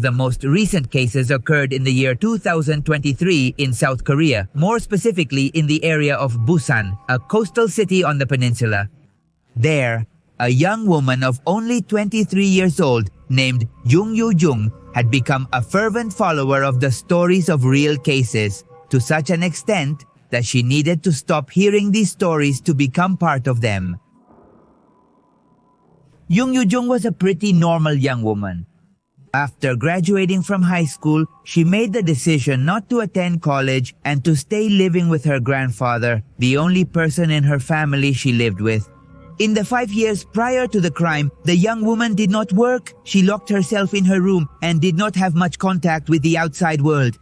The most recent cases occurred in the year 2023 in South Korea, more specifically in the area of Busan, a coastal city on the peninsula. There, a young woman of only 23 years old named Jung had become a fervent follower of the stories of real cases, to such an extent that she needed to stop hearing these stories to become part of them. Jung was a pretty normal young woman. After graduating from high school, she made the decision not to attend college and to stay living with her grandfather, the only person in her family she lived with. In the 5 years prior to the crime, the young woman did not work, she locked herself in her room, and did not have much contact with the outside world.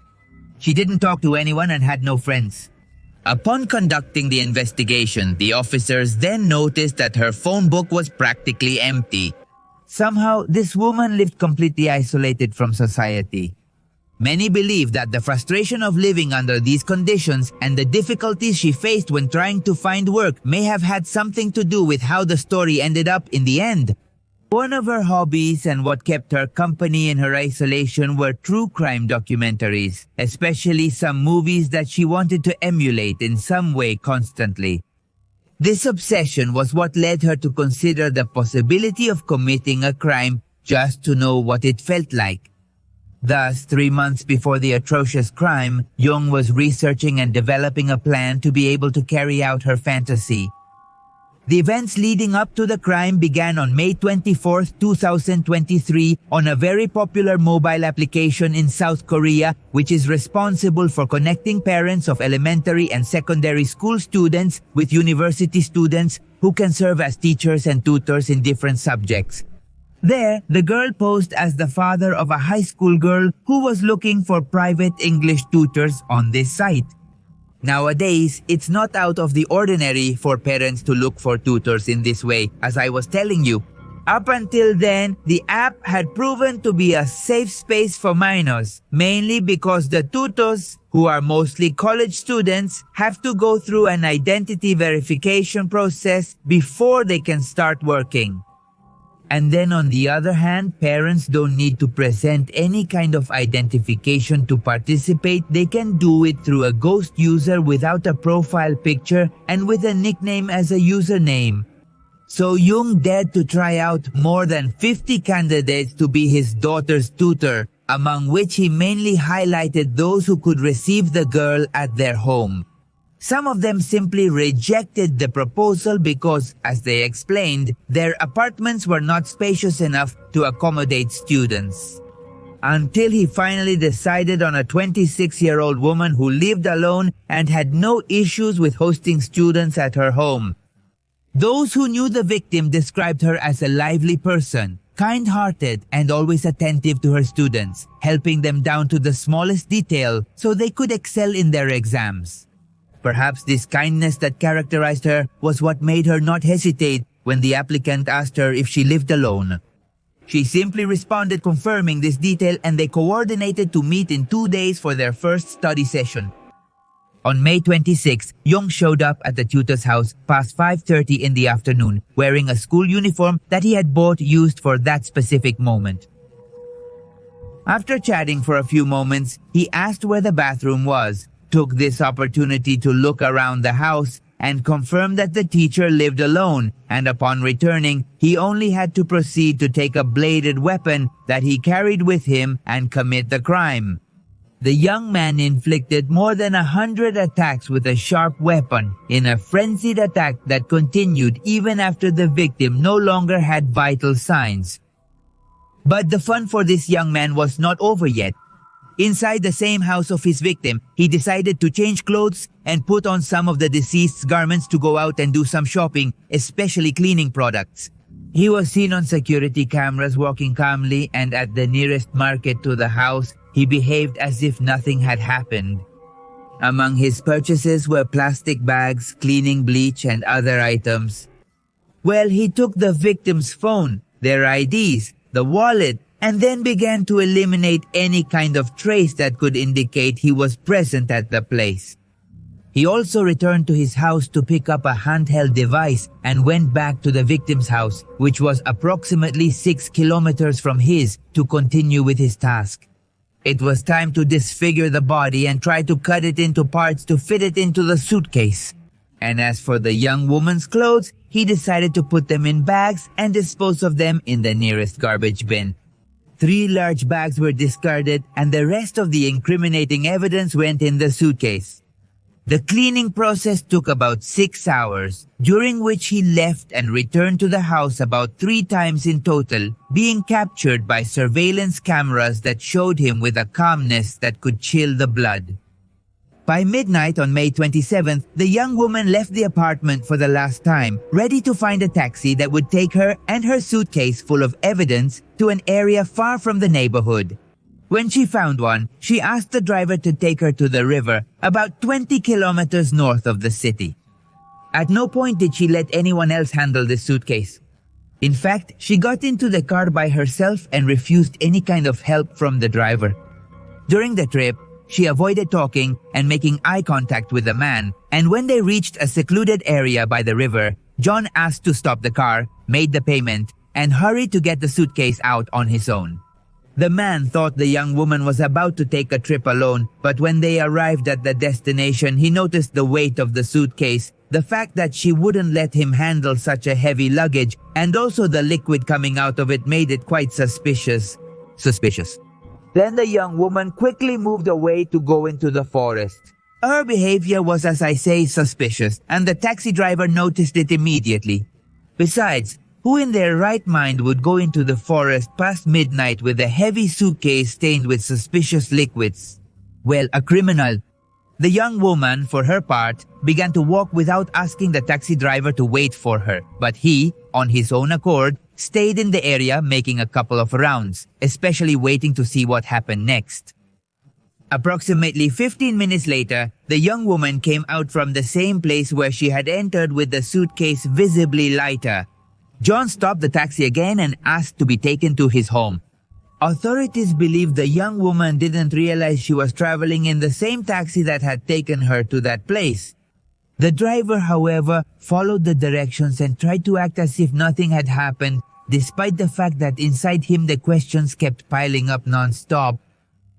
She didn't talk to anyone and had no friends. Upon conducting the investigation, the officers then noticed that her phone book was practically empty. Somehow, this woman lived completely isolated from society. Many believe that the frustration of living under these conditions and the difficulties she faced when trying to find work may have had something to do with how the story ended up in the end. One of her hobbies and what kept her company in her isolation were true crime documentaries, especially some movies that she wanted to emulate in some way constantly. This obsession was what led her to consider the possibility of committing a crime just to know what it felt like. Thus, 3 months before the atrocious crime, Jung was researching and developing a plan to be able to carry out her fantasy. The events leading up to the crime began on May 24, 2023 on a very popular mobile application in South Korea, which is responsible for connecting parents of elementary and secondary school students with university students who can serve as teachers and tutors in different subjects. There, the girl posed as the father of a high school girl who was looking for private English tutors on this site. Nowadays, it's not out of the ordinary for parents to look for tutors in this way, as I was telling you. Up until then, the app had proven to be a safe space for minors, mainly because the tutors, who are mostly college students, have to go through an identity verification process before they can start working. And then on the other hand, parents don't need to present any kind of identification to participate. They can do it through a ghost user without a profile picture and with a nickname as a username. So Jung dared to try out more than 50 candidates to be his daughter's tutor, among which he mainly highlighted those who could receive the girl at their home. Some of them simply rejected the proposal because, as they explained, their apartments were not spacious enough to accommodate students. Until he finally decided on a 26-year-old woman who lived alone and had no issues with hosting students at her home. Those who knew the victim described her as a lively person, kind-hearted and always attentive to her students, helping them down to the smallest detail so they could excel in their exams. Perhaps this kindness that characterized her was what made her not hesitate when the applicant asked her if she lived alone. She simply responded confirming this detail, and they coordinated to meet in 2 days for their first study session. On May 26, Jung showed up at the tutor's house past 5:30 in the afternoon, wearing a school uniform that he had bought used for that specific moment. After chatting for a few moments, he asked where the bathroom was, took this opportunity to look around the house, and confirmed that the teacher lived alone, and upon returning, he only had to proceed to take a bladed weapon that he carried with him and commit the crime. The young man inflicted more than 100 attacks with a sharp weapon in a frenzied attack that continued even after the victim no longer had vital signs. But the fun for this young man was not over yet. Inside the same house of his victim, he decided to change clothes and put on some of the deceased's garments to go out and do some shopping, especially cleaning products. He was seen on security cameras walking calmly, and at the nearest market to the house, he behaved as if nothing had happened. Among his purchases were plastic bags, cleaning bleach, and other items. Well, he took the victim's phone, their IDs, the wallet, and then began to eliminate any kind of trace that could indicate he was present at the place. He also returned to his house to pick up a handheld device and went back to the victim's house, which was approximately 6 kilometers from his, to continue with his task. It was time to disfigure the body and try to cut it into parts to fit it into the suitcase. And as for the young woman's clothes, he decided to put them in bags and dispose of them in the nearest garbage bin. 3 large bags were discarded and the rest of the incriminating evidence went in the suitcase. The cleaning process took about 6 hours, during which he left and returned to the house about 3 times in total, being captured by surveillance cameras that showed him with a calmness that could chill the blood. By midnight on May 27th, the young woman left the apartment for the last time, ready to find a taxi that would take her and her suitcase full of evidence to an area far from the neighborhood. When she found one, she asked the driver to take her to the river, about 20 kilometers north of the city. At no point did she let anyone else handle the suitcase. In fact, she got into the car by herself and refused any kind of help from the driver. During the trip, she avoided talking and making eye contact with the man, and when they reached a secluded area by the river, John asked to stop the car, made the payment, and hurried to get the suitcase out on his own. The man thought the young woman was about to take a trip alone, but when they arrived at the destination, he noticed the weight of the suitcase, the fact that she wouldn't let him handle such a heavy luggage, and also the liquid coming out of it made it quite suspicious. Then the young woman quickly moved away to go into the forest. Her behavior was, as I say, suspicious, and the taxi driver noticed it immediately. Besides, who in their right mind would go into the forest past midnight with a heavy suitcase stained with suspicious liquids? Well, a criminal. The young woman, for her part, began to walk without asking the taxi driver to wait for her, but he, on his own accord, stayed in the area making a couple of rounds, especially waiting to see what happened next. Approximately 15 minutes later, the young woman came out from the same place where she had entered with the suitcase visibly lighter. John stopped the taxi again and asked to be taken to his home. Authorities believe the young woman didn't realize she was traveling in the same taxi that had taken her to that place. The driver, however, followed the directions and tried to act as if nothing had happened, despite the fact that inside him the questions kept piling up non-stop.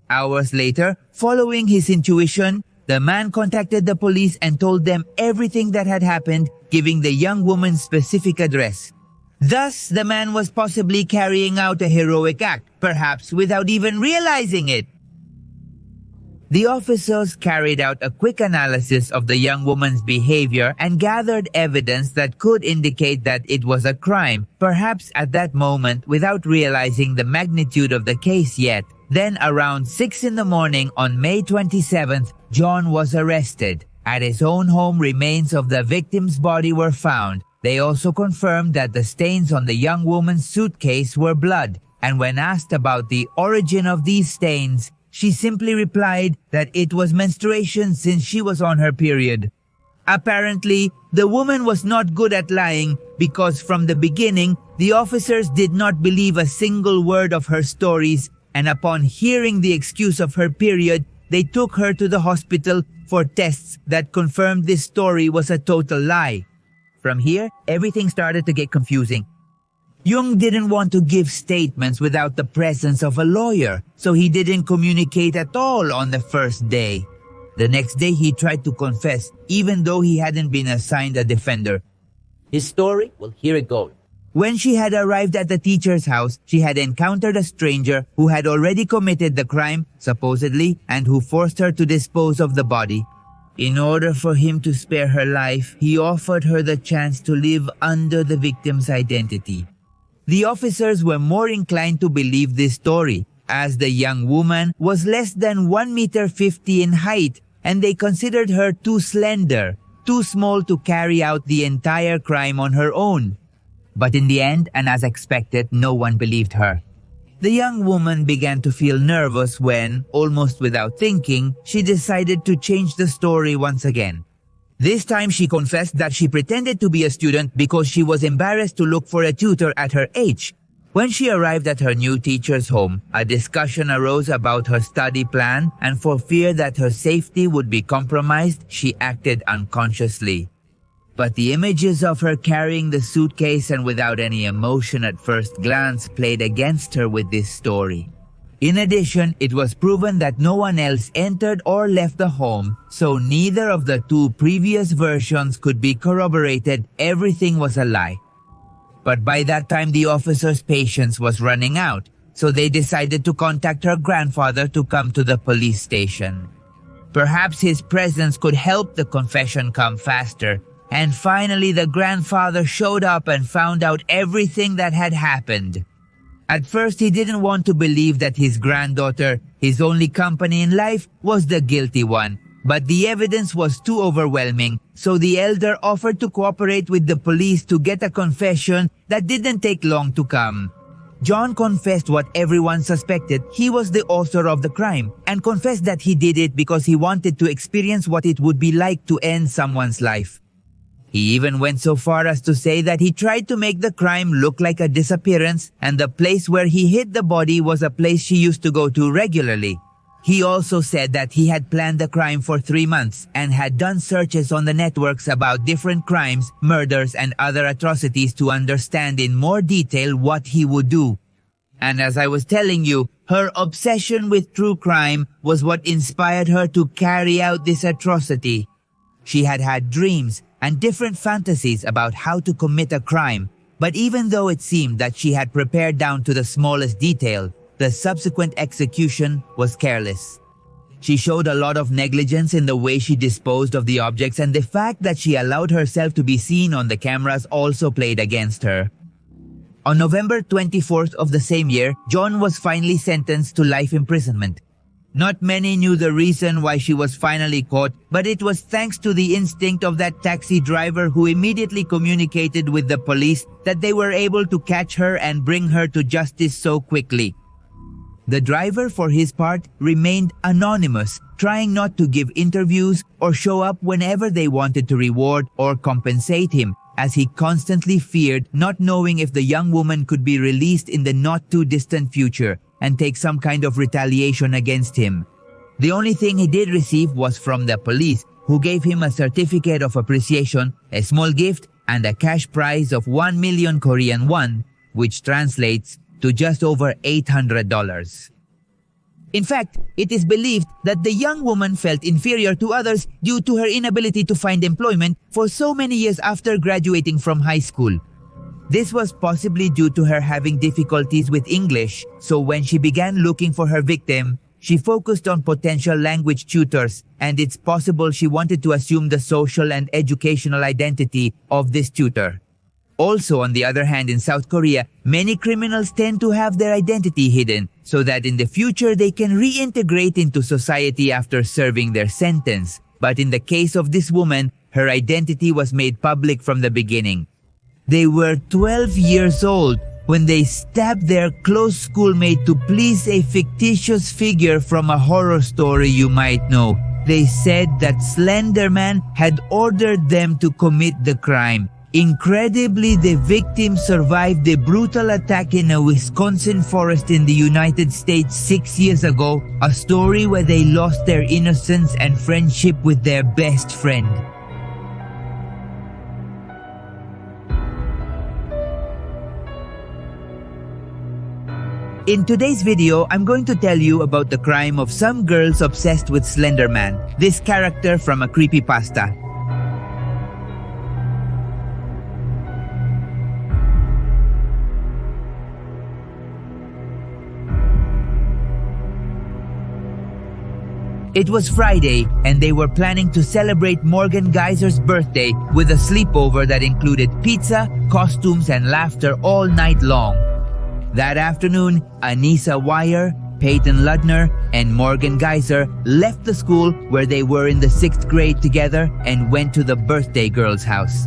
Hours later, following his intuition, the man contacted the police and told them everything that had happened, giving the young woman's specific address. Thus, the man was possibly carrying out a heroic act, perhaps without even realizing it. The officers carried out a quick analysis of the young woman's behavior and gathered evidence that could indicate that it was a crime, perhaps at that moment without realizing the magnitude of the case yet. Then around 6 in the morning on May 27th, John was arrested. At his own home, remains of the victim's body were found. They also confirmed that the stains on the young woman's suitcase were blood, and when asked about the origin of these stains, she simply replied that it was menstruation since she was on her period. Apparently, the woman was not good at lying because from the beginning, the officers did not believe a single word of her stories, and upon hearing the excuse of her period, they took her to the hospital for tests that confirmed this story was a total lie. From here, everything started to get confusing. Jung didn't want to give statements without the presence of a lawyer, so he didn't communicate at all on the first day. The next day, he tried to confess, even though he hadn't been assigned a defender. His story? Well, here it goes. When she had arrived at the teacher's house, she had encountered a stranger who had already committed the crime, supposedly, and who forced her to dispose of the body. In order for him to spare her life, he offered her the chance to live under the victim's identity. The officers were more inclined to believe this story, as the young woman was less than 1.50 meters in height, and they considered her too slender, too small to carry out the entire crime on her own. But in the end, and as expected, no one believed her. The young woman began to feel nervous when, almost without thinking, she decided to change the story once again. This time she confessed that she pretended to be a student because she was embarrassed to look for a tutor at her age. When she arrived at her new teacher's home, a discussion arose about her study plan, and for fear that her safety would be compromised, she acted unconsciously. But the images of her carrying the suitcase and without any emotion at first glance played against her with this story. In addition, it was proven that no one else entered or left the home, so neither of the two previous versions could be corroborated. Everything was a lie. But by that time, the officer's patience was running out, so they decided to contact her grandfather to come to the police station. Perhaps his presence could help the confession come faster, and finally the grandfather showed up and found out everything that had happened. At first, he didn't want to believe that his granddaughter, his only company in life, was the guilty one. But the evidence was too overwhelming, so the elder offered to cooperate with the police to get a confession that didn't take long to come. John confessed what everyone suspected. He was the author of the crime, and confessed that he did it because he wanted to experience what it would be like to end someone's life. He even went so far as to say that he tried to make the crime look like a disappearance, and the place where he hid the body was a place she used to go to regularly. He also said that he had planned the crime for 3 months and had done searches on the networks about different crimes, murders, and other atrocities to understand in more detail what he would do. And as I was telling you, her obsession with true crime was what inspired her to carry out this atrocity. She had had dreams and different fantasies about how to commit a crime, but even though it seemed that she had prepared down to the smallest detail, the subsequent execution was careless. She showed a lot of negligence in the way she disposed of the objects, and the fact that she allowed herself to be seen on the cameras also played against her. On November 24th of the same year, John was finally sentenced to life imprisonment. Not many knew the reason why she was finally caught, but it was thanks to the instinct of that taxi driver who immediately communicated with the police that they were able to catch her and bring her to justice so quickly. The driver, for his part, remained anonymous, trying not to give interviews or show up whenever they wanted to reward or compensate him, as he constantly feared not knowing if the young woman could be released in the not-too-distant future and take some kind of retaliation against him. The only thing he did receive was from the police, who gave him a certificate of appreciation, a small gift, and a cash prize of 1 million Korean won, which translates to just over $800. In fact, it is believed that the young woman felt inferior to others due to her inability to find employment for so many years after graduating from high school. This was possibly due to her having difficulties with English, so when she began looking for her victim, she focused on potential language tutors, and it's possible she wanted to assume the social and educational identity of this tutor. Also, on the other hand, in South Korea, many criminals tend to have their identity hidden so that in the future they can reintegrate into society after serving their sentence. But in the case of this woman, her identity was made public from the beginning. They were 12 years old when they stabbed their close schoolmate to please a fictitious figure from a horror story you might know. They said that Slenderman had ordered them to commit the crime. Incredibly, the victim survived the brutal attack in a Wisconsin forest in the United States 6 years ago, a story where they lost their innocence and friendship with their best friend. In today's video, I'm going to tell you about the crime of some girls obsessed with Slenderman, this character from a creepypasta. It was Friday, and they were planning to celebrate Morgan Geyser's birthday with a sleepover that included pizza, costumes, and laughter all night long. That afternoon, Anissa Wire, Peyton Ludner, and Morgan Geyser left the school where they were in the 6th grade together and went to the birthday girl's house.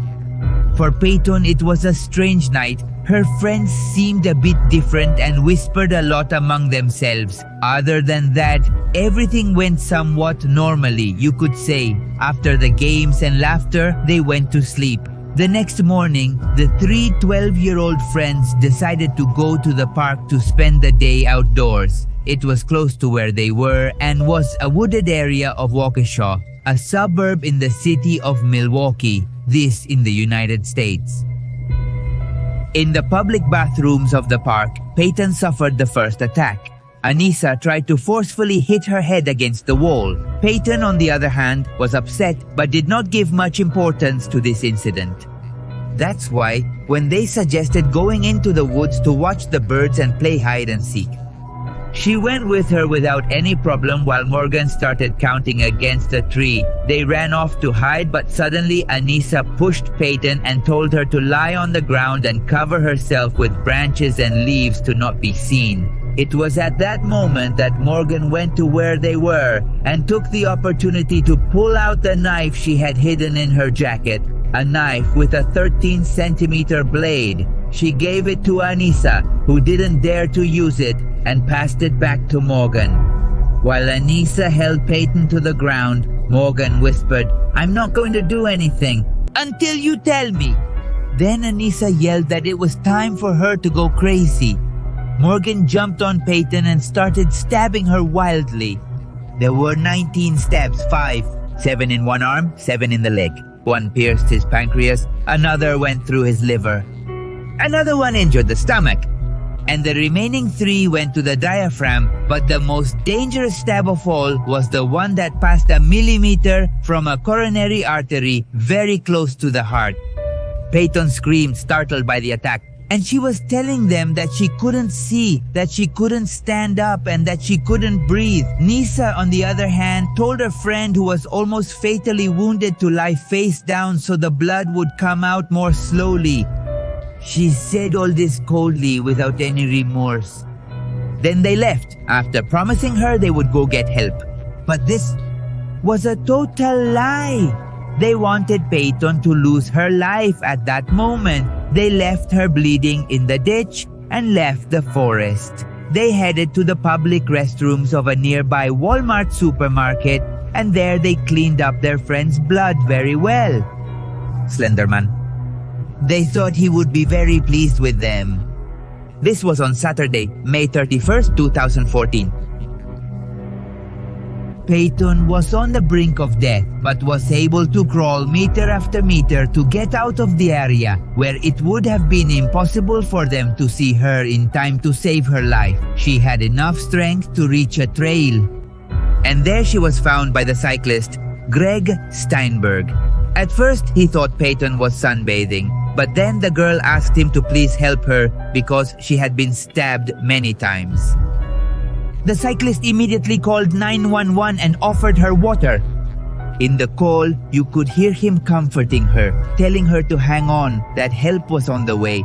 For Peyton, it was a strange night. Her friends seemed a bit different and whispered a lot among themselves. Other than that, everything went somewhat normally, you could say. After the games and laughter, they went to sleep. The next morning, the three 12-year-old friends decided to go to the park to spend the day outdoors. It was close to where they were and was a wooded area of Waukesha, a suburb in the city of Milwaukee, this in the United States. In the public bathrooms of the park, Peyton suffered the first attack. Anissa tried to forcefully hit her head against the wall. Peyton, on the other hand, was upset but did not give much importance to this incident. That's why, when they suggested going into the woods to watch the birds and play hide and seek, she went with her without any problem while Morgan started counting against a tree. They ran off to hide, but suddenly Anissa pushed Peyton and told her to lie on the ground and cover herself with branches and leaves to not be seen. It was at that moment that Morgan went to where they were and took the opportunity to pull out the knife she had hidden in her jacket, a knife with a 13-centimeter blade. She gave it to Anissa, who didn't dare to use it, and passed it back to Morgan. While Anissa held Peyton to the ground, Morgan whispered, "I'm not going to do anything until you tell me." Then Anissa yelled that it was time for her to go crazy. Morgan jumped on Peyton and started stabbing her wildly. There were 19 stabs, 7 in one arm, 7 in the leg. One pierced his pancreas, another went through his liver. Another one injured the stomach. And the remaining 3 went to the diaphragm, but the most dangerous stab of all was the one that passed a millimeter from a coronary artery very close to the heart. Peyton screamed, startled by the attack, and she was telling them that she couldn't see, that she couldn't stand up, and that she couldn't breathe. Nisa, on the other hand, told her friend who was almost fatally wounded to lie face down so the blood would come out more slowly. She said all this coldly without any remorse. Then they left, after promising her they would go get help. But this was a total lie. They wanted Peyton to lose her life at that moment. They left her bleeding in the ditch and left the forest. They headed to the public restrooms of a nearby Walmart supermarket, and there they cleaned up their friend's blood very well. Slenderman. They thought he would be very pleased with them. This was on Saturday, May 31st, 2014. Peyton was on the brink of death, but was able to crawl meter after meter to get out of the area where it would have been impossible for them to see her in time to save her life. She had enough strength to reach a trail. And there she was found by the cyclist, Greg Steinberg. At first, he thought Peyton was sunbathing, but then the girl asked him to please help her because she had been stabbed many times. The cyclist immediately called 911 and offered her water. In the call, you could hear him comforting her, telling her to hang on, that help was on the way.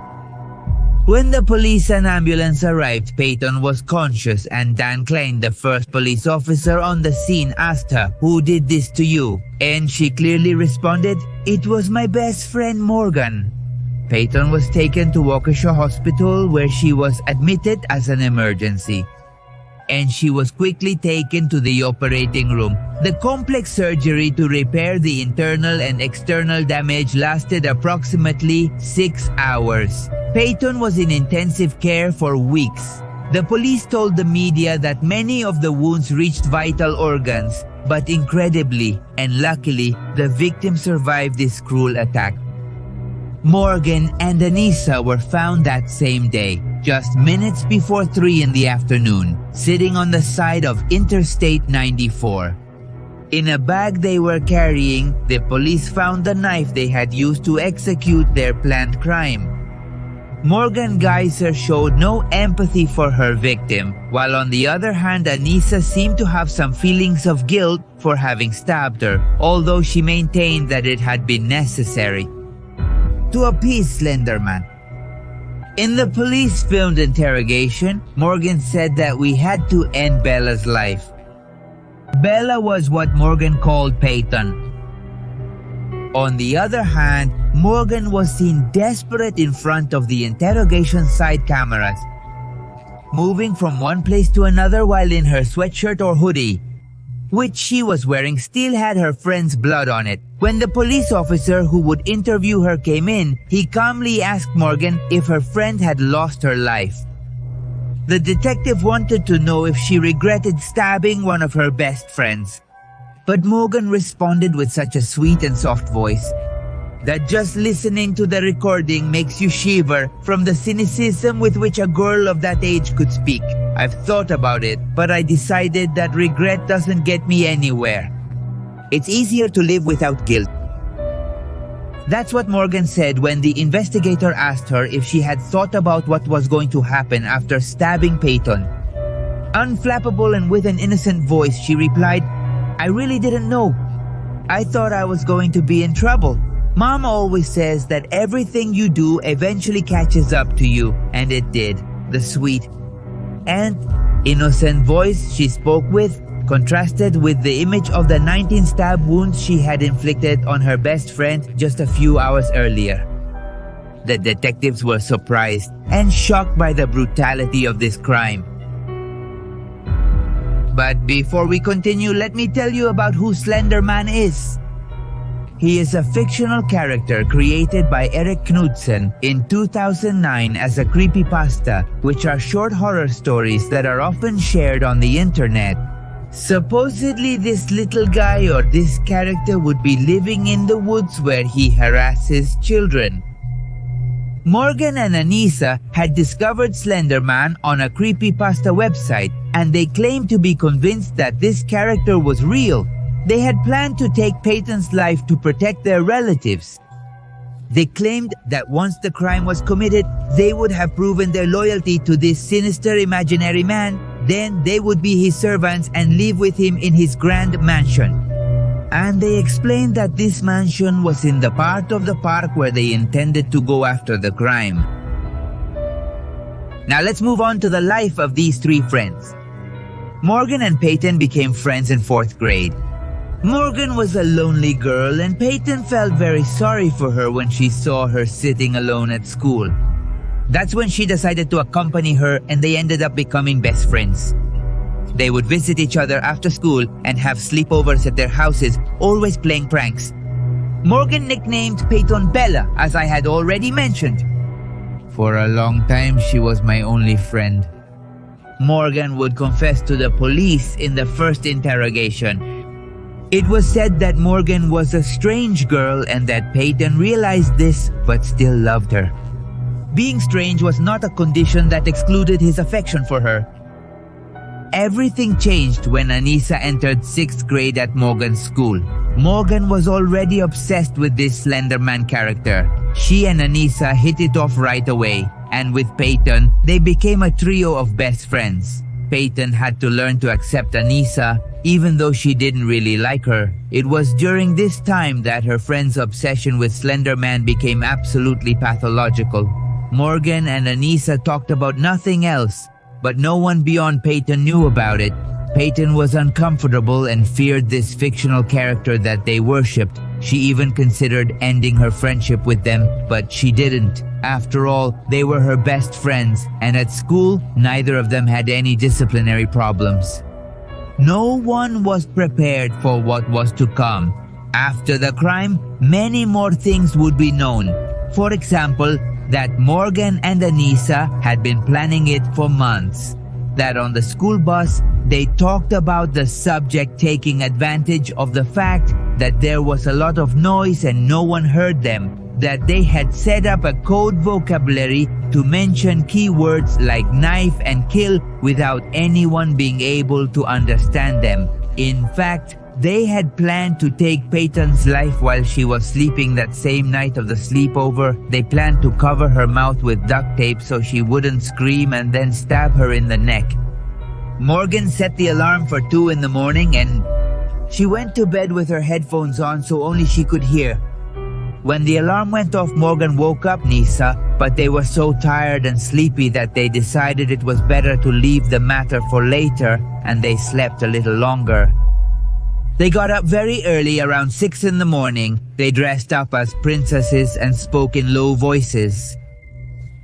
When the police and ambulance arrived, Peyton was conscious, and Dan Klein, the first police officer on the scene, asked her, "Who did this to you?" And she clearly responded, "It was my best friend Morgan." Peyton was taken to Waukesha Hospital, where she was admitted as an emergency. And she was quickly taken to the operating room. The complex surgery to repair the internal and external damage lasted approximately 6 hours. Peyton was in intensive care for weeks. The police told the media that many of the wounds reached vital organs, but incredibly and luckily, the victim survived this cruel attack. Morgan and Anissa were found that same day, just minutes before 3 in the afternoon, sitting on the side of Interstate 94. In a bag they were carrying, the police found the knife they had used to execute their planned crime. Morgan Geyser showed no empathy for her victim, while on the other hand, Anissa seemed to have some feelings of guilt for having stabbed her, although she maintained that it had been necessary to appease Slenderman. In the police-filmed interrogation, Morgan said that we had to end Bella's life. Bella was what Morgan called Peyton. On the other hand, Morgan was seen desperate in front of the interrogation side cameras, moving from one place to another while in her sweatshirt or hoodie. which she was wearing still had her friend's blood on it. When the police officer who would interview her came in, he calmly asked Morgan if her friend had lost her life. The detective wanted to know if she regretted stabbing one of her best friends. But Morgan responded with such a sweet and soft voice that just listening to the recording makes you shiver from the cynicism with which a girl of that age could speak. I've thought about it, but I decided that regret doesn't get me anywhere. It's easier to live without guilt. That's what Morgan said when the investigator asked her if she had thought about what was going to happen after stabbing Peyton. Unflappable and with an innocent voice, she replied, "I really didn't know. I thought I was going to be in trouble. Mom always says that everything you do eventually catches up to you, and it did." The sweet and innocent voice she spoke with contrasted with the image of the 19 stab wounds she had inflicted on her best friend just a few hours earlier. The detectives were surprised and shocked by the brutality of this crime. But before we continue, let me tell you about who Slenderman is. He is a fictional character created by Eric Knudsen in 2009 as a creepypasta, which are short horror stories that are often shared on the internet. Supposedly, this little guy or this character would be living in the woods where he harasses children. Morgan and Anissa had discovered Slenderman on a creepypasta website, and they claimed to be convinced that this character was real. They had planned to take Peyton's life to protect their relatives. They claimed that once the crime was committed, they would have proven their loyalty to this sinister imaginary man. Then they would be his servants and live with him in his grand mansion. And they explained that this mansion was in the part of the park where they intended to go after the crime. Now let's move on to the life of these three friends. Morgan and Peyton became friends in 4th grade. Morgan was a lonely girl, and Peyton felt very sorry for her when she saw her sitting alone at school. That's when she decided to accompany her, and they ended up becoming best friends. They would visit each other after school and have sleepovers at their houses, always playing pranks. Morgan nicknamed Peyton Bella, as I had already mentioned. For a long time, she was my only friend. Morgan would confess to the police in the first interrogation. It was said that Morgan was a strange girl and that Peyton realized this but still loved her. Being strange was not a condition that excluded his affection for her. Everything changed when Anissa entered 6th grade at Morgan's school. Morgan was already obsessed with this Slenderman character. She and Anissa hit it off right away, and with Peyton, they became a trio of best friends. Peyton had to learn to accept Anissa, even though she didn't really like her. It was during this time that her friend's obsession with Slenderman became absolutely pathological. Morgan and Anissa talked about nothing else, but no one beyond Peyton knew about it. Peyton was uncomfortable and feared this fictional character that they worshipped. She even considered ending her friendship with them, but she didn't. After all, they were her best friends, and at school, neither of them had any disciplinary problems. No one was prepared for what was to come. After the crime, many more things would be known. For example, that Morgan and Anissa had been planning it for months. That on the school bus, they talked about the subject taking advantage of the fact that there was a lot of noise and no one heard them. That they had set up a code vocabulary to mention keywords like knife and kill without anyone being able to understand them. In fact, they had planned to take Peyton's life while she was sleeping that same night of the sleepover. They planned to cover her mouth with duct tape so she wouldn't scream and then stab her in the neck. Morgan set the alarm for 2 in the morning and she went to bed with her headphones on so only she could hear. When the alarm went off, Morgan woke up Anissa, but they were so tired and sleepy that they decided it was better to leave the matter for later, and they slept a little longer. They got up very early, around 6 in the morning. They dressed up as princesses and spoke in low voices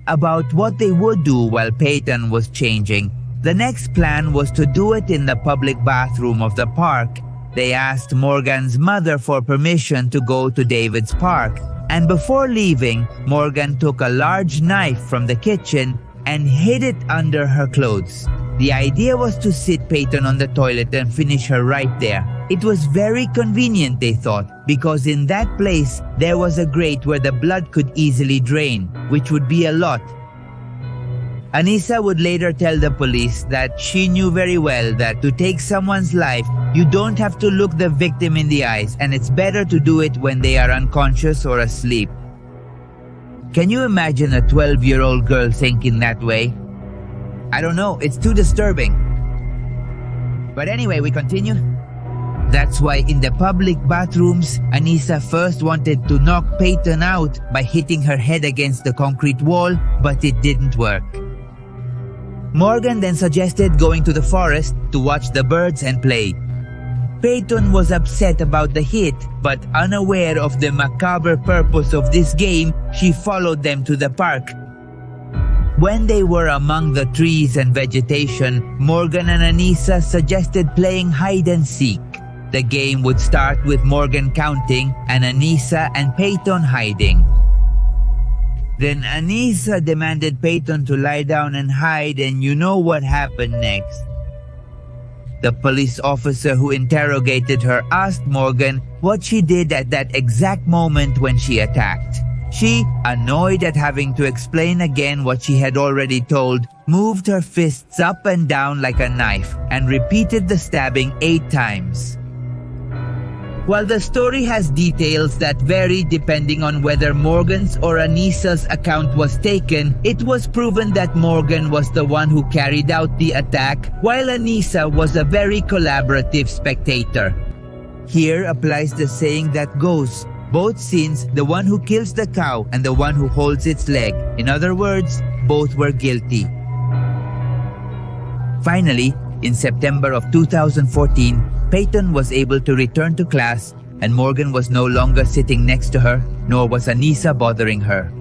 about what they would do while Peyton was changing. The next plan was to do it in the public bathroom of the park. They asked Morgan's mother for permission to go to David's park, and before leaving, Morgan took a large knife from the kitchen and hid it under her clothes. The idea was to sit Peyton on the toilet and finish her right there. It was very convenient, they thought, because in that place there was a grate where the blood could easily drain, which would be a lot. Anissa would later tell the police that she knew very well that to take someone's life, you don't have to look the victim in the eyes, and it's better to do it when they are unconscious or asleep. Can you imagine a 12-year-old girl thinking that way? I don't know, it's too disturbing. But anyway, we continue. That's why in the public bathrooms, Anissa first wanted to knock Peyton out by hitting her head against the concrete wall, but it didn't work. Morgan then suggested going to the forest to watch the birds and play. Peyton was upset about the hit, but unaware of the macabre purpose of this game, she followed them to the park. When they were among the trees and vegetation, Morgan and Anissa suggested playing hide and seek. The game would start with Morgan counting and Anissa and Peyton hiding. Then Anissa demanded Peyton to lie down and hide, and you know what happened next. The police officer who interrogated her asked Morgan what she did at that exact moment when she attacked. She, annoyed at having to explain again what she had already told, moved her fists up and down like a knife and repeated the stabbing 8 times. While the story has details that vary depending on whether Morgan's or Anissa's account was taken, it was proven that Morgan was the one who carried out the attack, while Anissa was a very collaborative spectator. Here applies the saying that goes, both sins, the one who kills the cow and the one who holds its leg. In other words, both were guilty. Finally, in September of 2014, Peyton was able to return to class, and Morgan was no longer sitting next to her, nor was Anissa bothering her.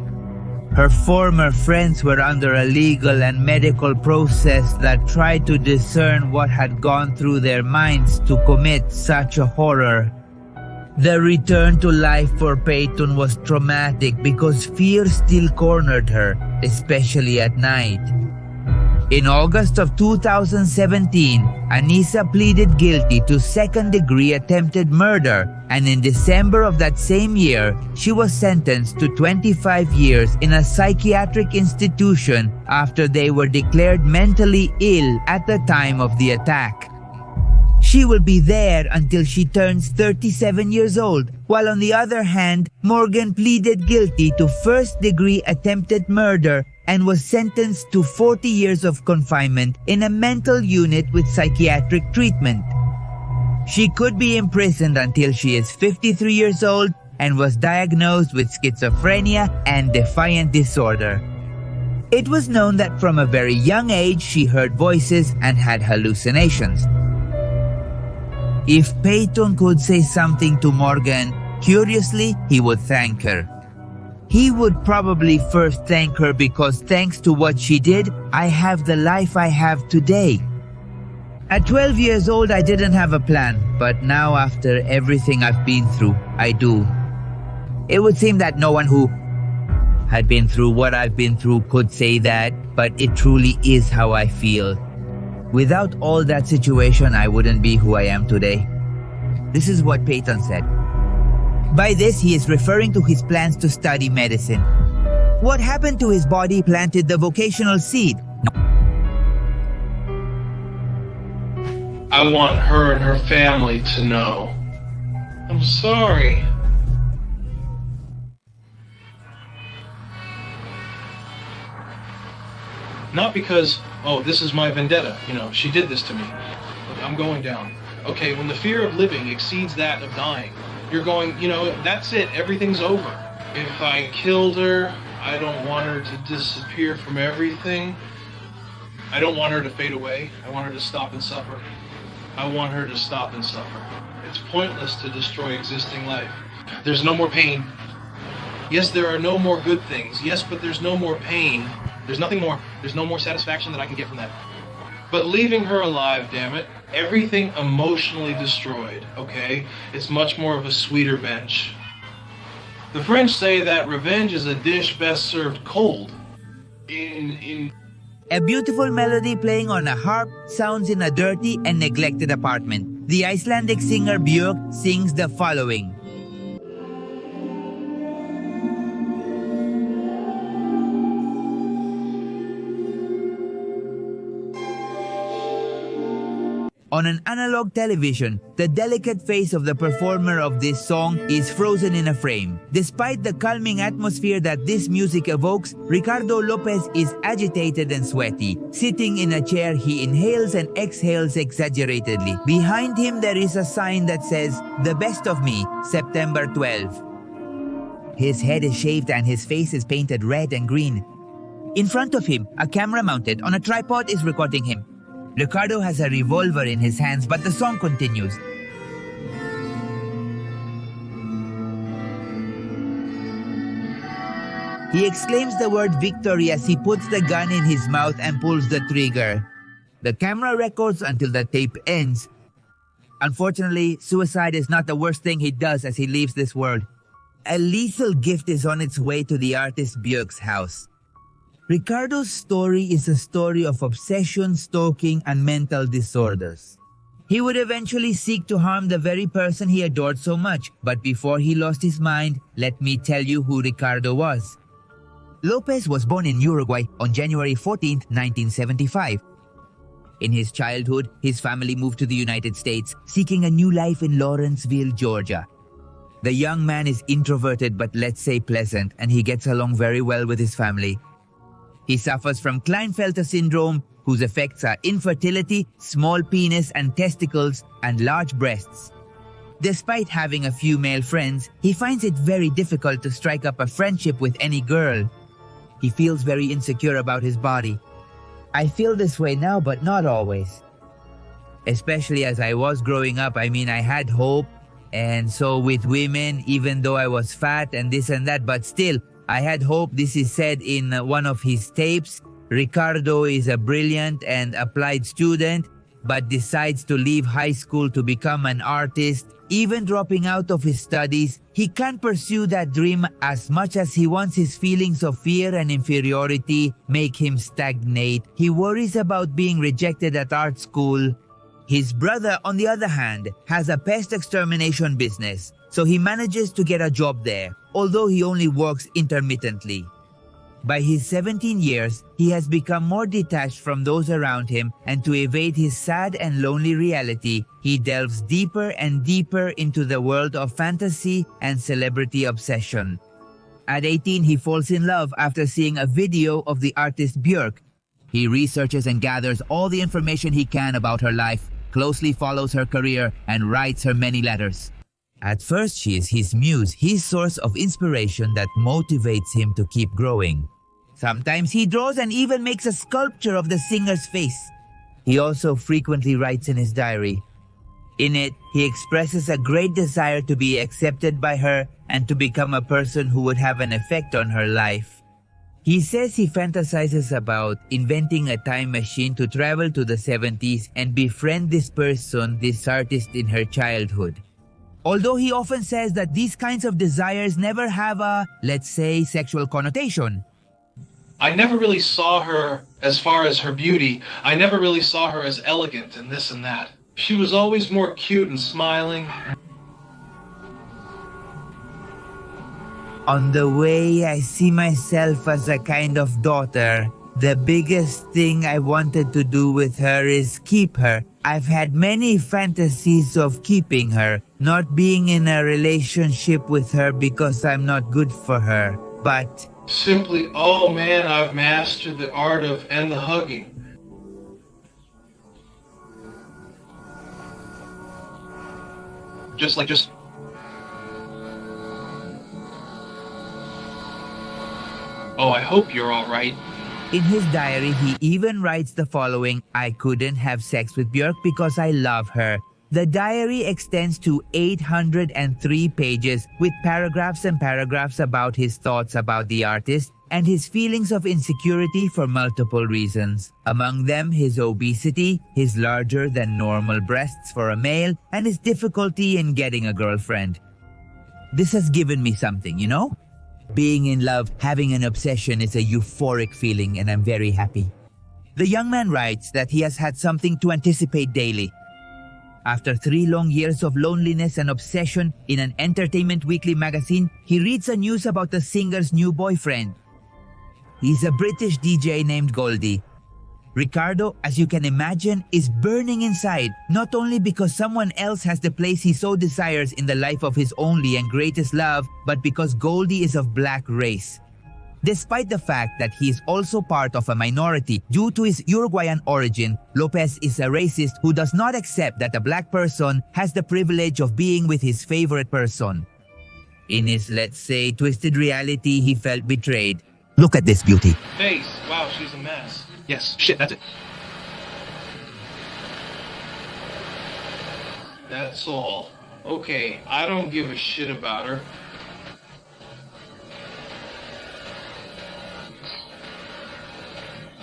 Her former friends were under a legal and medical process that tried to discern what had gone through their minds to commit such a horror. The return to life for Peyton was traumatic because fear still cornered her, especially at night. In August of 2017, Anissa pleaded guilty to second-degree attempted murder, and in December of that same year, she was sentenced to 25 years in a psychiatric institution after they were declared mentally ill at the time of the attack. She will be there until she turns 37 years old, while on the other hand, Morgan pleaded guilty to first-degree attempted murder and was sentenced to 40 years of confinement in a mental unit with psychiatric treatment. She could be imprisoned until she is 53 years old and was diagnosed with schizophrenia and defiant disorder. It was known that from a very young age she heard voices and had hallucinations. If Peyton could say something to Morgan, curiously, he would thank her. He would probably first thank her because thanks to what she did, I have the life I have today. At 12 years old, I didn't have a plan, but now after everything I've been through, I do. It would seem that no one who had been through what I've been through could say that, but it truly is how I feel. Without all that situation, I wouldn't be who I am today. This is what Peyton said. By this, he is referring to his plans to study medicine. What happened to his body planted the vocational seed. I want her and her family to know. I'm sorry. Not because, oh, this is my vendetta, she did this to me. Look, I'm going down. Okay, when the fear of living exceeds that of dying, you're going, that's it, everything's over. If I killed her, I don't want her to disappear from everything. I don't want her to fade away. I want her to stop and suffer. I want her to stop and suffer. It's pointless to destroy existing life. There's no more pain. Yes, there are no more good things. Yes, but there's no more pain. There's nothing more. There's no more satisfaction that I can get from that. But leaving her alive, damn it. Everything emotionally destroyed, okay? It's much more of a sweeter bench. The French say that revenge is a dish best served cold. A beautiful melody playing on a harp sounds in a dirty and neglected apartment. The Icelandic singer Björk sings the following. On an analog television, the delicate face of the performer of this song is frozen in a frame. Despite the calming atmosphere that this music evokes, Ricardo Lopez is agitated and sweaty. Sitting in a chair, he inhales and exhales exaggeratedly. Behind him, there is a sign that says, "The best of me, September 12." His head is shaved and his face is painted red and green. In front of him, a camera mounted on a tripod is recording him. Ricardo has a revolver in his hands, but the song continues. He exclaims the word victory as he puts the gun in his mouth and pulls the trigger. The camera records until the tape ends. Unfortunately, suicide is not the worst thing he does as he leaves this world. A lethal gift is on its way to the artist Björk's house. Ricardo's story is a story of obsession, stalking, and mental disorders. He would eventually seek to harm the very person he adored so much, but before he lost his mind, let me tell you who Ricardo was. Lopez was born in Uruguay on January 14, 1975. In his childhood, his family moved to the United States, seeking a new life in Lawrenceville, Georgia. The young man is introverted but let's say pleasant, and he gets along very well with his family. He suffers from Klinefelter syndrome, whose effects are infertility, small penis and testicles, and large breasts. Despite having a few male friends, he finds it very difficult to strike up a friendship with any girl. He feels very insecure about his body. I feel this way now, but not always. Especially as I was growing up, I had hope, and so with women, even though I was fat and this and that, but still, I had hope. This is said in one of his tapes. Ricardo is a brilliant and applied student, but decides to leave high school to become an artist. Even dropping out of his studies, he can't pursue that dream as much as he wants. His feelings of fear and inferiority make him stagnate. He worries about being rejected at art school. His brother, on the other hand, has a pest extermination business, so he manages to get a job there, although he only works intermittently. By his 17 years, he has become more detached from those around him, and to evade his sad and lonely reality, he delves deeper and deeper into the world of fantasy and celebrity obsession. At 18, he falls in love after seeing a video of the artist Björk. He researches and gathers all the information he can about her life, closely follows her career, and writes her many letters. At first, she is his muse, his source of inspiration that motivates him to keep growing. Sometimes he draws and even makes a sculpture of the singer's face. He also frequently writes in his diary. In it, he expresses a great desire to be accepted by her and to become a person who would have an effect on her life. He says he fantasizes about inventing a time machine to travel to the 70s and befriend this person, this artist in her childhood. Although he often says that these kinds of desires never have a, let's say, sexual connotation. I never really saw her as far as her beauty. I never really saw her as elegant and this and that. She was always more cute and smiling. On the way, I see myself as a kind of daughter. The biggest thing I wanted to do with her is keep her. I've had many fantasies of keeping her, not being in a relationship with her because I'm not good for her, but Simply, oh man, I've mastered the art of and the hugging. Just. Oh, I hope you're all right. in his diary, he even writes the following: "I couldn't have sex with Björk because I love her." The diary extends to 803 pages with paragraphs and paragraphs about his thoughts about the artist and his feelings of insecurity for multiple reasons. Among them, his obesity, his larger than normal breasts for a male, and his difficulty in getting a girlfriend. This has given me something, you know? Being in love, having an obsession is a euphoric feeling, and I'm very happy. The young man writes that he has had something to anticipate daily. After 3 long years of loneliness and obsession in an Entertainment Weekly magazine, he reads the news about the singer's new boyfriend. He's a British DJ named Goldie. Ricardo, as you can imagine, is burning inside, not only because someone else has the place he so desires in the life of his only and greatest love, but because Goldie is of black race. Despite the fact that he is also part of a minority due to his Uruguayan origin, Lopez is a racist who does not accept that a black person has the privilege of being with his favorite person. In his, let's say, twisted reality, he felt betrayed. Look at this beauty. Face. Wow, she's a mess. Yes, shit, that's it. That's all. Okay, I don't give a shit about her.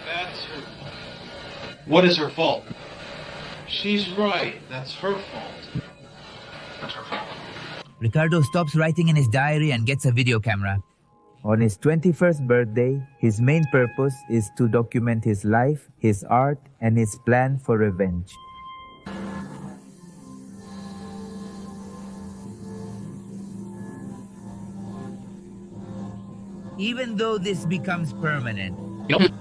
That's her fault. What is her fault? She's right. That's her fault. That's her fault. Ricardo stops writing in his diary and gets a video camera. On his 21st birthday, his main purpose is to document his life, his art, and his plan for revenge. Even though this becomes permanent, Yep.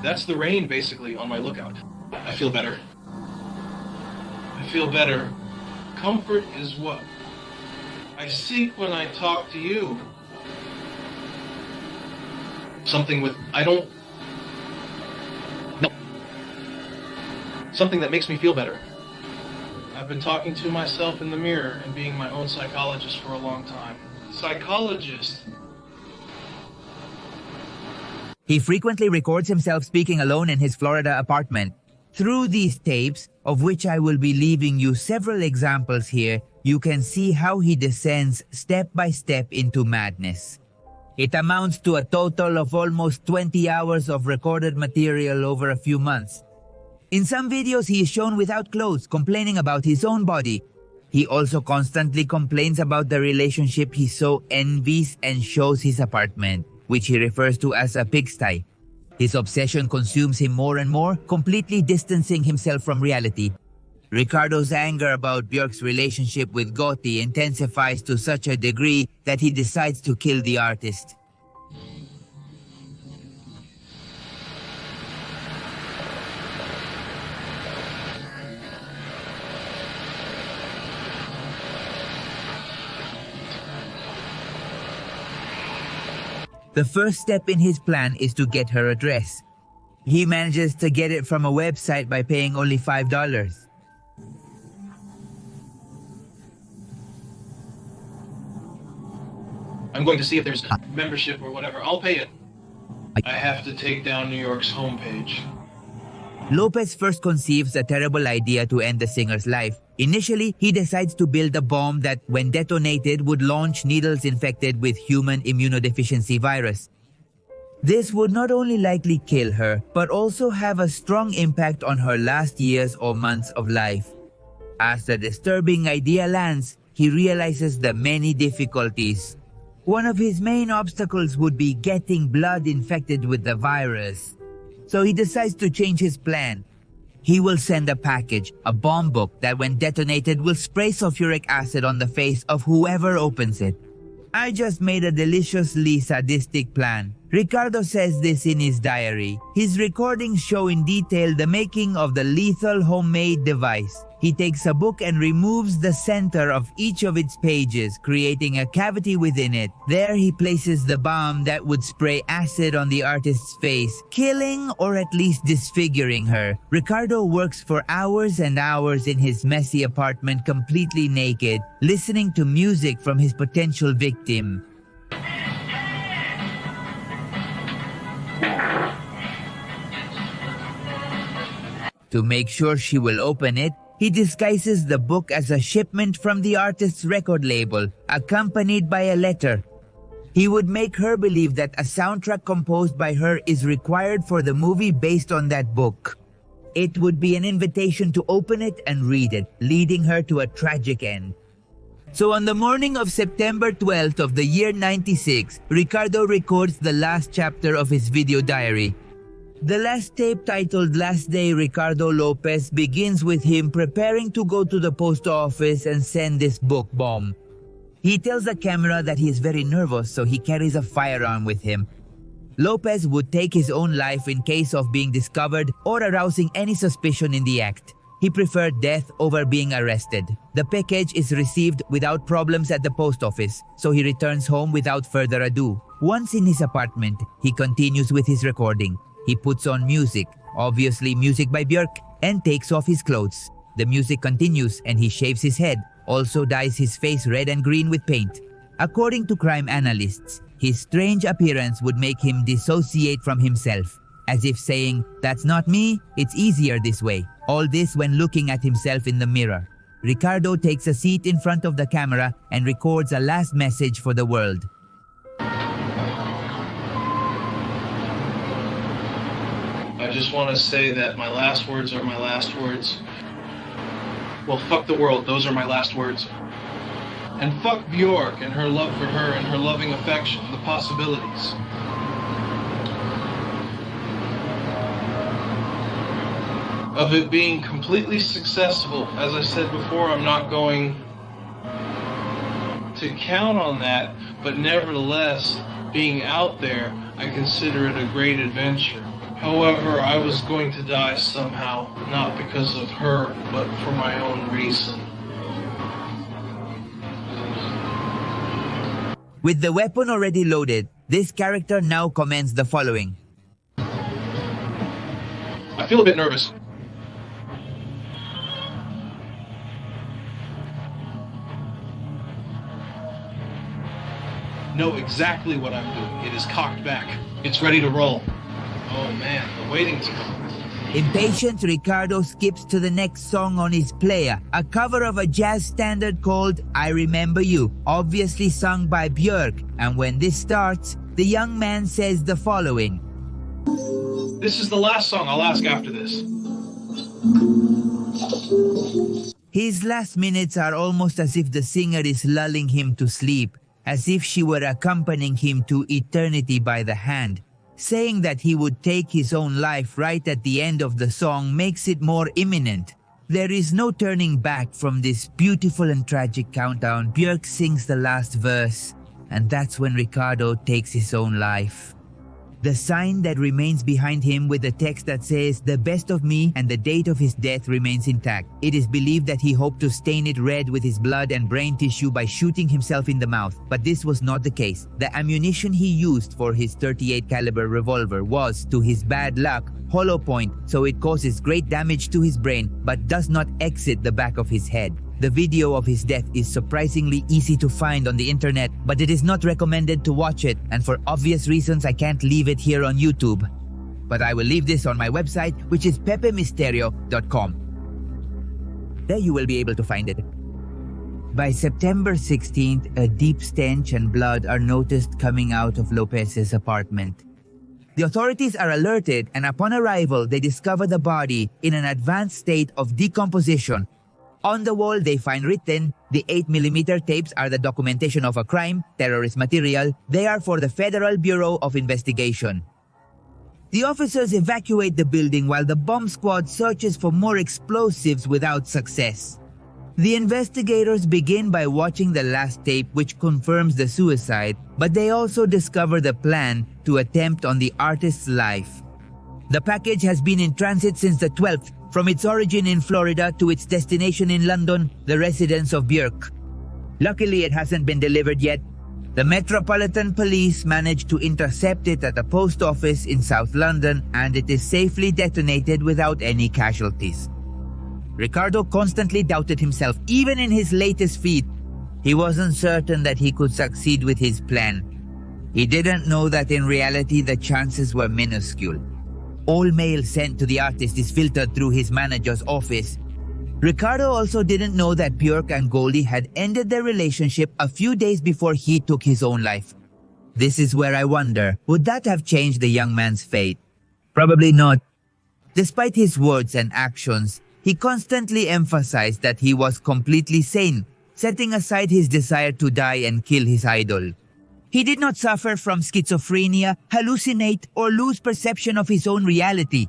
That's the rain, basically, on my lookout. I feel better. I feel better. Comfort is what I seek when I talk to you. Something with, No. Something that makes me feel better. I've been talking to myself in the mirror and being my own psychologist for a long time. Psychologist. he frequently records himself speaking alone in his Florida apartment. Through these tapes, of which I will be leaving you several examples here, you can see how he descends step by step into madness. It amounts to a total of almost 20 hours of recorded material over a few months. In some videos, he is shown without clothes, complaining about his own body. He also constantly complains about the relationship he so envies and shows his apartment, which he refers to as a pigsty. His obsession consumes him more and more, completely distancing himself from reality. Ricardo's anger about Björk's relationship with Gotti intensifies to such a degree that he decides to kill the artist. The first step in his plan is to get her address. He manages to get it from a website by paying only $5. I'm going to see if there's membership or whatever. I'll pay it. I have to take down New York's homepage. Lopez first conceives a terrible idea to end the singer's life. Initially, he decides to build a bomb that, when detonated, would launch needles infected with human immunodeficiency virus. This would not only likely kill her, but also have a strong impact on her last years or months of life. As the disturbing idea lands, he realizes the many difficulties. One of his main obstacles would be getting blood infected with the virus. So he decides to change his plan. He will send a package, a bomb book that when detonated will spray sulfuric acid on the face of whoever opens it. I just made a deliciously sadistic plan. Ricardo says this in his diary. His recordings show in detail the making of the lethal homemade device. He takes a book and removes the center of each of its pages, creating a cavity within it. There he places the bomb that would spray acid on the artist's face, killing or at least disfiguring her. Ricardo works for hours and hours in his messy apartment completely naked, listening to music from his potential victim. To make sure she will open it, he disguises the book as a shipment from the artist's record label, accompanied by a letter. He would make her believe that a soundtrack composed by her is required for the movie based on that book. It would be an invitation to open it and read it, leading her to a tragic end. So on the morning of September 12th of the year 96, Ricardo records the last chapter of his video diary. The last tape, titled Last Day Ricardo Lopez, begins with him preparing to go to the post office and send this book bomb. He tells the camera that he is very nervous, so he carries a firearm with him. Lopez would take his own life in case of being discovered or arousing any suspicion in the act. He preferred death over being arrested. The package is received without problems at the post office, so he returns home without further ado. Once in his apartment, he continues with his recording. He puts on music, obviously music by Björk, and takes off his clothes. The music continues and he shaves his head, also dyes his face red and green with paint. According to crime analysts, his strange appearance would make him dissociate from himself, as if saying, "That's not me, it's easier this way." All this when looking at himself in the mirror. Ricardo takes a seat in front of the camera and records a last message for the world. I just want to say that my last words are my last words. Well, fuck the world, those are my last words. And fuck Björk and her love for her and her loving affection, the possibilities. Of it being completely successful, as I said before, I'm not going to count on that, but nevertheless, being out there, I consider it a great adventure. However, I was going to die somehow, not because of her, but for my own reason. With the weapon already loaded, this character now comments the following. I feel a bit nervous. Know exactly what I'm doing. It is cocked back. It's ready to roll. Oh man, the waiting's coming. Impatient, Ricardo skips to the next song on his player, a cover of a jazz standard called I Remember You, obviously sung by Björk, and when this starts, the young man says the following. This is the last song I'll ask after this. His last minutes are almost as if the singer is lulling him to sleep, as if she were accompanying him to eternity by the hand. Saying that he would take his own life right at the end of the song makes it more imminent. There is no turning back from this beautiful and tragic countdown. Björk sings the last verse, and that's when Ricardo takes his own life. The sign that remains behind him with the text that says, "The best of me," and the date of his death remains intact. It is believed that he hoped to stain it red with his blood and brain tissue by shooting himself in the mouth, but this was not the case. The ammunition he used for his .38 caliber revolver was, to his bad luck, hollow point, so it causes great damage to his brain but does not exit the back of his head. The video of his death is surprisingly easy to find on the internet, but it is not recommended to watch it, and for obvious reasons I can't leave it here on YouTube. But I will leave this on my website, which is pepemisterio.com. There you will be able to find it. By September 16th, a deep stench and blood are noticed coming out of Lopez's apartment. The authorities are alerted, and upon arrival, they discover the body in an advanced state of decomposition. On the wall, they find written, the 8mm tapes are the documentation of a crime, terrorist material. They are for the Federal Bureau of Investigation. The officers evacuate the building while the bomb squad searches for more explosives without success. The investigators begin by watching the last tape, which confirms the suicide, but they also discover the plan to attempt on the artist's life. The package has been in transit since the 12th, from its origin in Florida to its destination in London, the residence of Björk. Luckily, it hasn't been delivered yet. The Metropolitan Police managed to intercept it at a post office in South London, and it is safely detonated without any casualties. Ricardo constantly doubted himself, even in his latest feat. He wasn't certain that he could succeed with his plan. He didn't know that in reality the chances were minuscule. All mail sent to the artist is filtered through his manager's office. Ricardo also didn't know that Björk and Goldie had ended their relationship a few days before he took his own life. This is where I wonder, would that have changed the young man's fate? Probably not. Despite his words and actions, he constantly emphasized that he was completely sane, setting aside his desire to die and kill his idol. He did not suffer from schizophrenia, hallucinate, or lose perception of his own reality.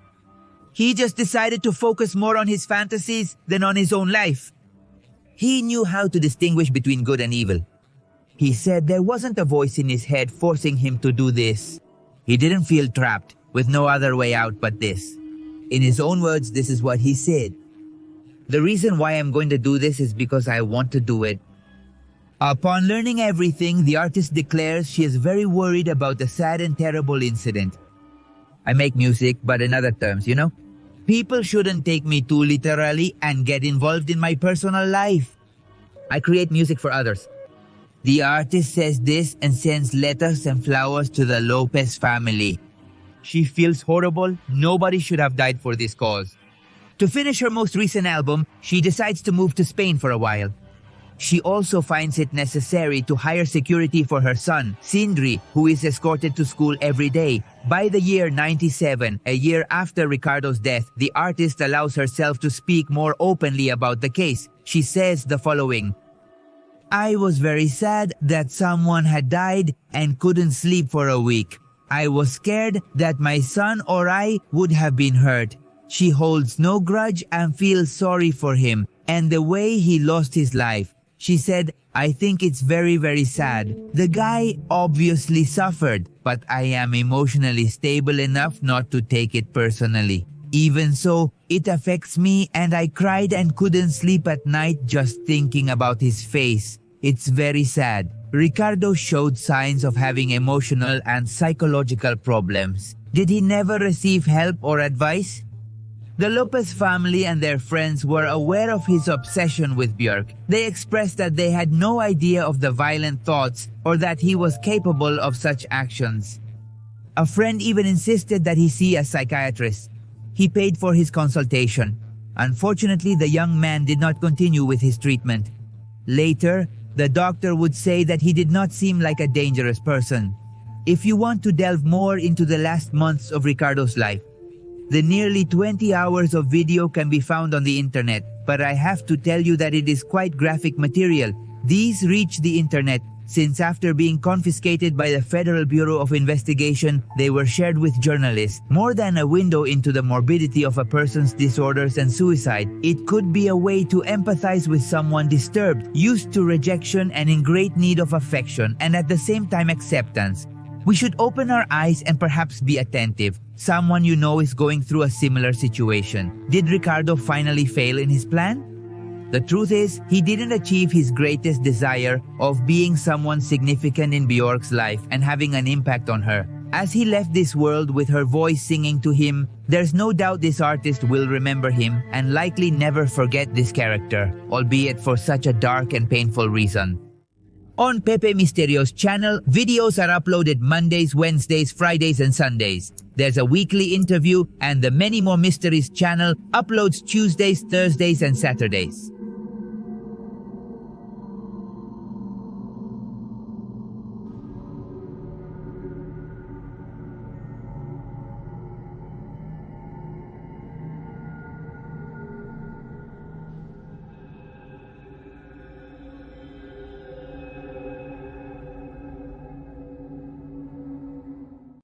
He just decided to focus more on his fantasies than on his own life. He knew how to distinguish between good and evil. He said there wasn't a voice in his head forcing him to do this. He didn't feel trapped, with no other way out but this. In his own words, this is what he said. The reason why I'm going to do this is because I want to do it. Upon learning everything, the artist declares she is very worried about the sad and terrible incident. I make music, but in other terms, you know? People shouldn't take me too literally and get involved in my personal life. I create music for others. The artist says this and sends letters and flowers to the Lopez family. She feels horrible. Nobody should have died for this cause. To finish her most recent album, she decides to move to Spain for a while. She also finds it necessary to hire security for her son, Sindri, who is escorted to school every day. By the year 97, a year after Ricardo's death, the artist allows herself to speak more openly about the case. She says the following: I was very sad that someone had died and couldn't sleep for a week. I was scared that my son or I would have been hurt. She holds no grudge and feels sorry for him and the way he lost his life. She said, I think it's very, very sad. The guy obviously suffered, but I am emotionally stable enough not to take it personally. Even so, it affects me and I cried and couldn't sleep at night just thinking about his face. It's very sad. Ricardo showed signs of having emotional and psychological problems. Did he never receive help or advice? The Lopez family and their friends were aware of his obsession with Björk. They expressed that they had no idea of the violent thoughts or that he was capable of such actions. A friend even insisted that he see a psychiatrist. He paid for his consultation. Unfortunately, the young man did not continue with his treatment. Later, the doctor would say that he did not seem like a dangerous person. If you want to delve more into the last months of Ricardo's life, the nearly 20 hours of video can be found on the internet, but I have to tell you that it is quite graphic material. These reached the internet since after being confiscated by the Federal Bureau of Investigation, they were shared with journalists. More than a window into the morbidity of a person's disorders and suicide, it could be a way to empathize with someone disturbed, used to rejection and in great need of affection, and at the same time acceptance. We should open our eyes and perhaps be attentive. Someone you know is going through a similar situation. Did Ricardo finally fail in his plan? The truth is, he didn't achieve his greatest desire of being someone significant in Björk's life and having an impact on her. As he left this world with her voice singing to him, there's no doubt this artist will remember him and likely never forget this character, albeit for such a dark and painful reason. On Pepe Misterio's channel, videos are uploaded Mondays, Wednesdays, Fridays, and Sundays. There's a weekly interview, and the Many More Mysteries channel uploads Tuesdays, Thursdays, and Saturdays.